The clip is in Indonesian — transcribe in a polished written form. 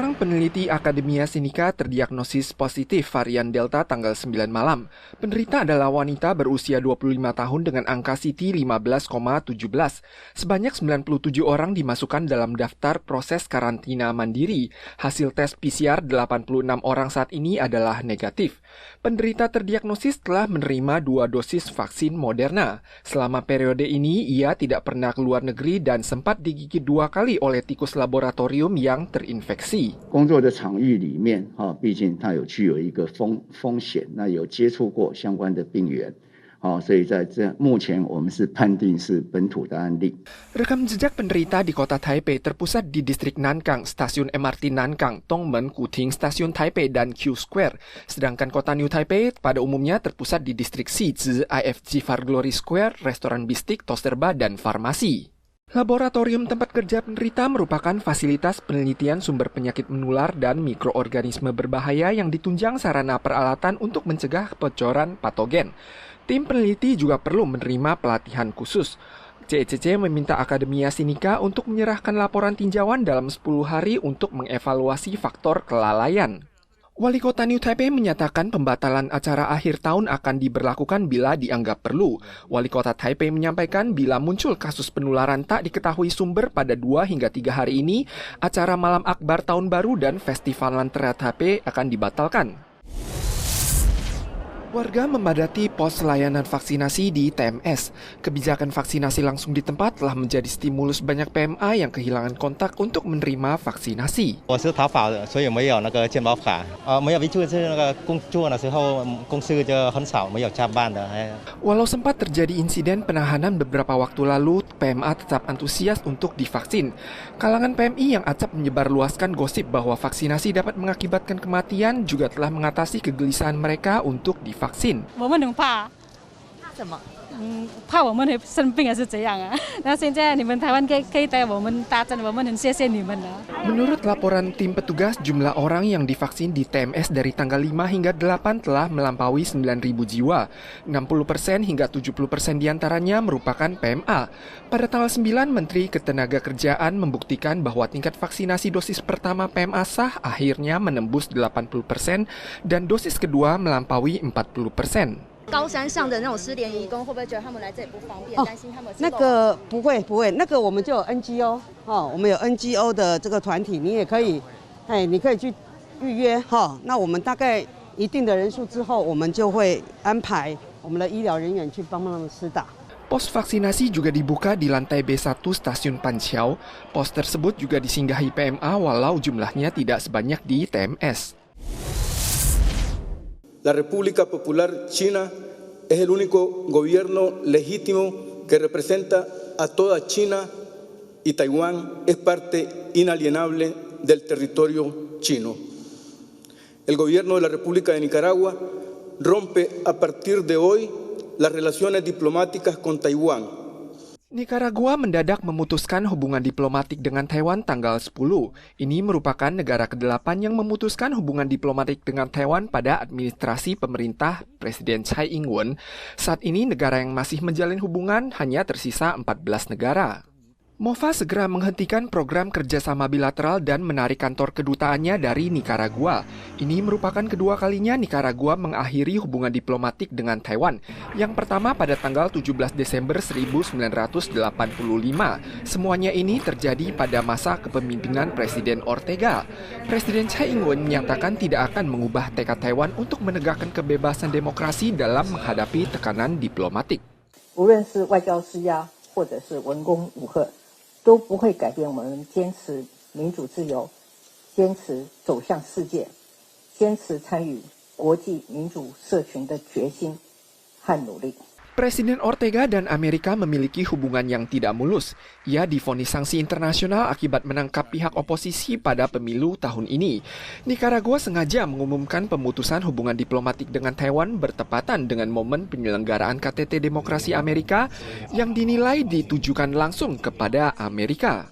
Seorang peneliti Akademia Sinica terdiagnosis positif varian Delta tanggal 9 malam. Penderita adalah wanita berusia 25 tahun dengan angka CT 15,17. Sebanyak 97 orang dimasukkan dalam daftar proses karantina mandiri. Hasil tes PCR 86 orang saat ini adalah negatif. Penderita terdiagnosis telah menerima 2 dosis vaksin Moderna. Selama periode ini, ia tidak pernah keluar negeri dan sempat digigit 2 kali oleh tikus laboratorium yang terinfeksi. 工作的场域里面，毕竟它具有一个风险，那有接触过相关的病源，所以在这目前我们是判定是本土的案例。 Rekam jejak penderita di kota Taipei terpusat di distrik Nankang, stasiun MRT Nankang, Tongmen, Kuting, stasiun Taipei, dan Q Square. Sedangkan kota New Taipei pada umumnya terpusat di distrik Xizhi, IFG Far Glory Square, restoran bistik, toaster bar, dan farmasi. Laboratorium tempat kerja penderita merupakan fasilitas penelitian sumber penyakit menular dan mikroorganisme berbahaya yang ditunjang sarana peralatan untuk mencegah kebocoran patogen. Tim peneliti juga perlu menerima pelatihan khusus. CECC meminta Akademia Sinica untuk menyerahkan laporan tinjauan dalam 10 hari untuk mengevaluasi faktor kelalaian. Wali Kota New Taipei menyatakan pembatalan acara akhir tahun akan diberlakukan bila dianggap perlu. Wali Kota Taipei menyampaikan bila muncul kasus penularan tak diketahui sumber pada 2 hingga 3 hari ini, acara malam akbar tahun baru dan festival Lantera Taipei akan dibatalkan. Warga memadati pos layanan vaksinasi di TMS. Kebijakan vaksinasi langsung di tempat telah menjadi stimulus banyak PMA yang kehilangan kontak untuk menerima vaksinasi. Walau sempat terjadi insiden penahanan beberapa waktu lalu, PMA tetap antusias untuk divaksin. Kalangan PMI yang acap menyebarluaskan gosip bahwa vaksinasi dapat mengakibatkan kematian juga telah mengatasi kegelisahan mereka untuk divaksin. 我们很怕，怕什么？怕我们会生病还是怎样啊？那现在你们台湾可以带我们打针，我们很谢谢你们啊。 Menurut laporan tim petugas, jumlah orang yang divaksin di TMS dari tanggal 5 hingga 8 telah melampaui 9.000 jiwa. 60% hingga 70% diantaranya merupakan PMA. Pada tanggal 9, Menteri Ketenagakerjaan membuktikan bahwa tingkat vaksinasi dosis pertama PMA sah akhirnya menembus 80% dan dosis kedua melampaui 40%. 高山上的那种失联移工会不会觉得他们来这里不方便？担心他们那个不会，那个我们就有 NGO 我们有 NGO 的这个团体，你也可以，你可以去预约那我们大概一定的人数之后，我们就会安排我们的医疗人员去帮他们施打。 Pos vaksinasi juga dibuka di lantai B1 stasiun Panqiao. Pos tersebut juga disinggahi PMA walau jumlahnya tidak sebanyak di TMS. La República Popular China es el único gobierno legítimo que representa a toda China y Taiwán es parte inalienable del territorio chino. El gobierno de la República de Nicaragua rompe a partir de hoy las relaciones diplomáticas con Taiwán. Nicaragua mendadak memutuskan hubungan diplomatik dengan Taiwan tanggal 10. Ini merupakan negara ke-8 yang memutuskan hubungan diplomatik dengan Taiwan pada administrasi pemerintah Presiden Tsai Ing-wen. Saat ini negara yang masih menjalin hubungan hanya tersisa 14 negara. MOFA segera menghentikan program kerjasama bilateral dan menarik kantor kedutaannya dari Nicaragua. Ini merupakan kedua kalinya Nicaragua mengakhiri hubungan diplomatik dengan Taiwan. Yang pertama pada tanggal 17 Desember 1985. Semuanya ini terjadi pada masa kepemimpinan Presiden Ortega. Presiden Tsai Ing-wen menyatakan tidak akan mengubah tekad Taiwan untuk menegakkan kebebasan demokrasi dalam menghadapi tekanan diplomatik. 无论是外交施压或者是文攻武吓， 都不会改变我们坚持民主自由、坚持走向世界、坚持参与国际民主社群的决心和努力。 Presiden Ortega dan Amerika memiliki hubungan yang tidak mulus. Ia divonis sanksi internasional akibat menangkap pihak oposisi pada pemilu tahun ini. Nicaragua sengaja mengumumkan pemutusan hubungan diplomatik dengan Taiwan bertepatan dengan momen penyelenggaraan KTT Demokrasi Amerika yang dinilai ditujukan langsung kepada Amerika.